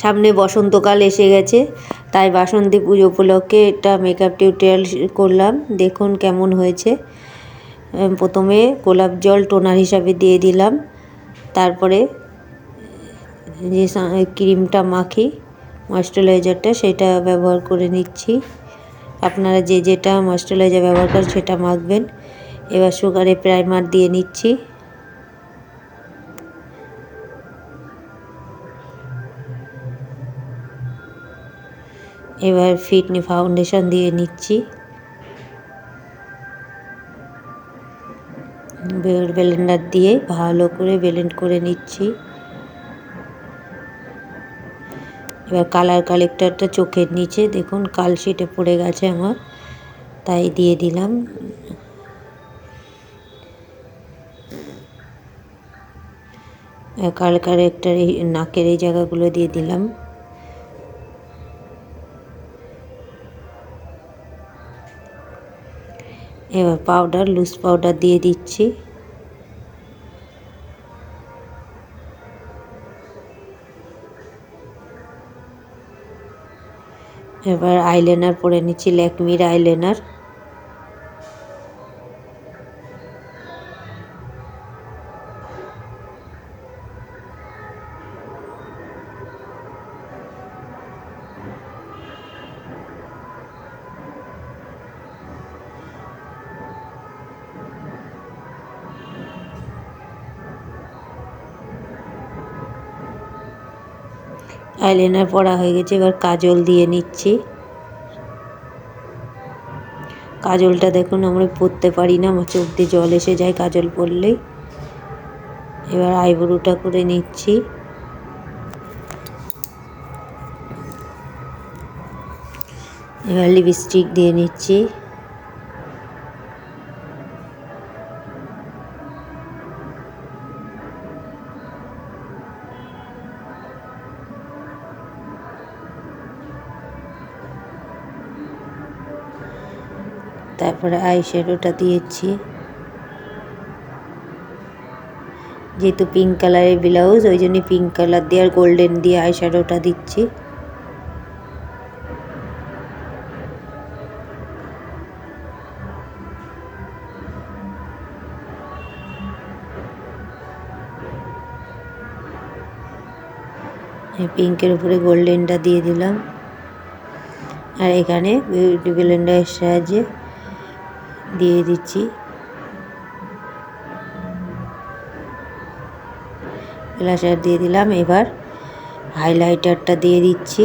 সামনে বসন্তকাল এসে গেছে, তাই বাসন্তী পুজো উপলক্ষে এটা মেকআপ টিউটোরিয়াল করলাম। দেখুন কেমন হয়েছে। প্রথমে গোলাপ জল টোনার হিসাবে দিয়ে দিলাম, তারপরে যে ক্রিমটা মাখি ময়েশ্চারাইজারটা সেটা ব্যবহার করে নিচ্ছি। আপনারা যে যেটা ময়েশ্চারাইজার ব্যবহার করেন সেটা মাখবেন। এবার সুগারে প্রাইমার দিয়ে নিচ্ছি। এবার ফিটনি ফাউন্ডেশন দিয়ে নিচ্ছি। ব্লেন্ডার দিয়ে ভালো করে ব্লেন্ড করে নিচ্ছি। এবার কালার কালেক্টরটা চোখের নিচে দেখুন কালশিটে পড়ে গেছে আমার, তাই দিয়ে দিলাম। কালার কালেক্টর এই নাকের এই জায়গাগুলো দিয়ে দিলাম। এবার পাউডার, লুজ পাউডার দিয়ে দিচ্ছি। এবার আইলাইনার পরে নিচ্ছি, ল্যাকমির আইলাইনার। আইলাইনার পরা হয়ে গেছে, এবার কাজল দিয়ে নিচ্ছি। কাজলটা দেখুন আমরা পরতে পারি না, আমার চোখ দিয়ে জল এসে যায় কাজল পরলেই। এবার আইব্রোটা করে নিচ্ছি। এবার লিপস্টিক দিয়ে নিচ্ছি। তারপরে আইশ্যাডোটা দিয়েছি। যেহেতু পিঙ্ক কালারের ব্লাউজ, ওই জন্য পিঙ্ক কালার দিয়ে আর গোল্ডেন দিয়ে আইশ্যাডোটা দিচ্ছি। পিঙ্কের উপরে গোল্ডেনটা দিয়ে দিলাম, আর এখানে বিউটি ব্লেন্ডারের সাহায্যে দিয়ে দিচ্ছি। ব্লাশার দিয়ে দিলাম। এবার হাইলাইটারটা দিয়ে দিচ্ছি।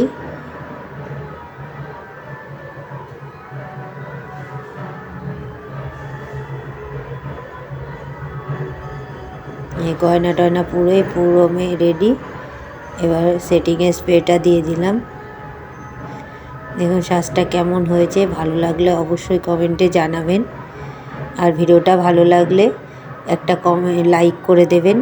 গয়না টয়না পুরো রেডি। এবার সেটিংয়ের স্প্রেটা দিয়ে দিলাম। দেখুন সাজটা কেমন হয়েছে, ভালো লাগলে অবশ্যই কমেন্টে জানাবেন। আর ভিডিওটা ভালো লাগলে একটা লাইক করে দেবেন।